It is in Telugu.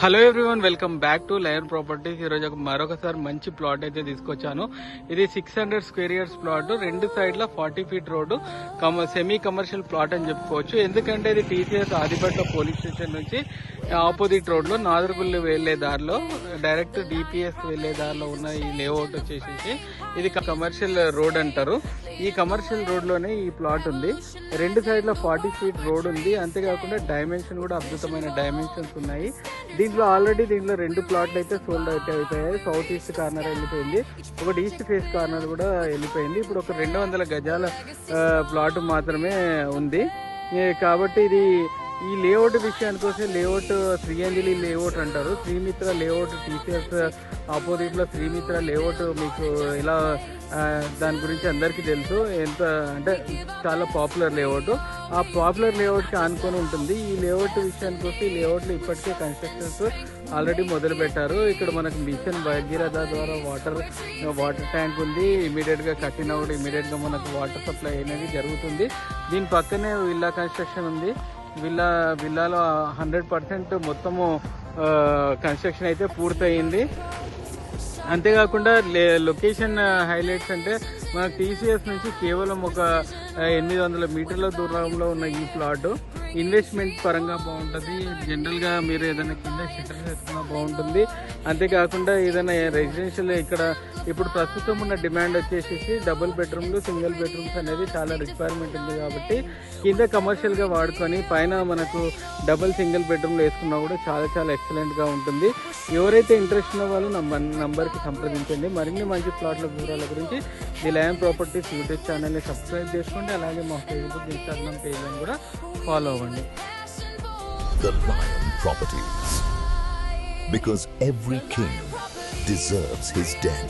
Hello everyone, welcome back to lion properties. ఈరోజు మరొకసారి మంచి ప్లాట్ అయితే తీసుకొచ్చాను. ఇది 600 స్క్వేర్ ఇయర్స్ ప్లాట్, రెండు సైడ్ల 40 feet road, semi commercial plot అని చెప్పుకోవచ్చు. ఎందుకంటే ఇది టీసీఎస్ ఆదిపట్ల పోలీస్ స్టేషన్ నుంచి ఆపోజిట్ రోడ్ లో నాదర్గుల్లి వెళ్లే దారిలో, డైరెక్ట్ డిపిఎస్ వెళ్లే దారిలో ఉన్న ఈ లేఅవుట్ వచ్చేసి ఇది కమర్షియల్ రోడ్ అంటారు. ఈ కమర్షియల్ రోడ్ లోనే ఈ ప్లాట్ ఉంది. రెండు సైడ్ల 40 ఫీట్ రోడ్ ఉంది. అంతేకాకుండా డైమెన్షన్ కూడా అద్భుతమైన డైమెన్షన్స్ ఉన్నాయి. దీంట్లో రెండు ప్లాట్లు అయితే సోల్డ్ అవుట్ అయిపోయాయి. సౌత్ ఈస్ట్ కార్నర్ వెళ్ళిపోయింది, ఒకటి ఈస్ట్ ఫేస్ కార్నర్ కూడా వెళ్ళిపోయింది. ఇప్పుడు ఒక 200 గజాల ప్లాట్ మాత్రమే ఉంది. కాబట్టి ఇది ఈ లేఅవుట్ విషయానికి వస్తే, లేఅవుట్ శ్రీయంజలి లేఅవుట్ అంటారు. శ్రీమిత్ర లేఅవుట్ టీసీఎస్ ఆపోజిట్ లో శ్రీమిత్ర లేఅవుట్ మీకు ఇలా దాని గురించి అందరికీ తెలుసు. ఎంత అంటే చాలా పాపులర్ లేఅవుట్. ఆ పాపులర్ లేఅవుట్ కి ఆనుకొని ఉంటుంది. ఈ లేఅవుట్ విషయానికి వస్తే ఈ లేఅవుట్ లో ఇప్పటికే కన్స్ట్రక్షన్స్ ఆల్రెడీ మొదలు పెట్టారు. ఇక్కడ మనకు మిషన్ భగీరథ ద్వారా వాటర్ ట్యాంక్ ఉంది. ఇమీడియట్ గా కట్టిన కూడా ఇమీడియట్ గా మనకు వాటర్ సప్లై అనేది జరుగుతుంది. దీని పక్కనే విల్లా కన్స్ట్రక్షన్ ఉంది. విల్లాలో 100% మొత్తము కన్స్ట్రక్షన్ అయితే పూర్తయింది. అంతేకాకుండా లొకేషన్ హైలైట్స్ అంటే మనకు టీసీఎస్ నుంచి కేవలం ఒక 800 మీటర్ల దూరంలో ఉన్న ఈ ప్లాట్ ఇన్వెస్ట్మెంట్ పరంగా బాగుంటుంది. జనరల్గా మీరు ఏదైనా కింద షెటర్ చేసుకున్నా బాగుంటుంది. అంతేకాకుండా ఏదైనా రెసిడెన్షియల్ ఇక్కడ ఇప్పుడు ప్రస్తుతం ఉన్న డిమాండ్ వచ్చేసి డబుల్ బెడ్రూమ్లు, సింగిల్ బెడ్రూమ్స్ అనేది చాలా రిక్వైర్మెంట్ ఉంది. కాబట్టి కింద కమర్షియల్గా వాడుకొని పైన మనకు డబుల్ సింగిల్ బెడ్రూమ్లు వేసుకున్నా కూడా చాలా ఎక్సలెంట్గా ఉంటుంది. ఎవరైతే ఇంట్రెస్ట్ ఉన్న వాళ్ళు నంబర్కి సంప్రదించండి. మరిన్ని మంచి ప్లాట్ల వివరాల గురించి ది లయన్ ప్రాపర్టీస్ యూట్యూబ్ ఛానల్ని సబ్స్క్రైబ్ చేసుకోండి. అలాగే మా ఫేస్బుక్, ఇన్స్టాగ్రామ్ పేజ్ని కూడా ఫాలో అవ్వండి. The Lion Properties, because every king deserves his den.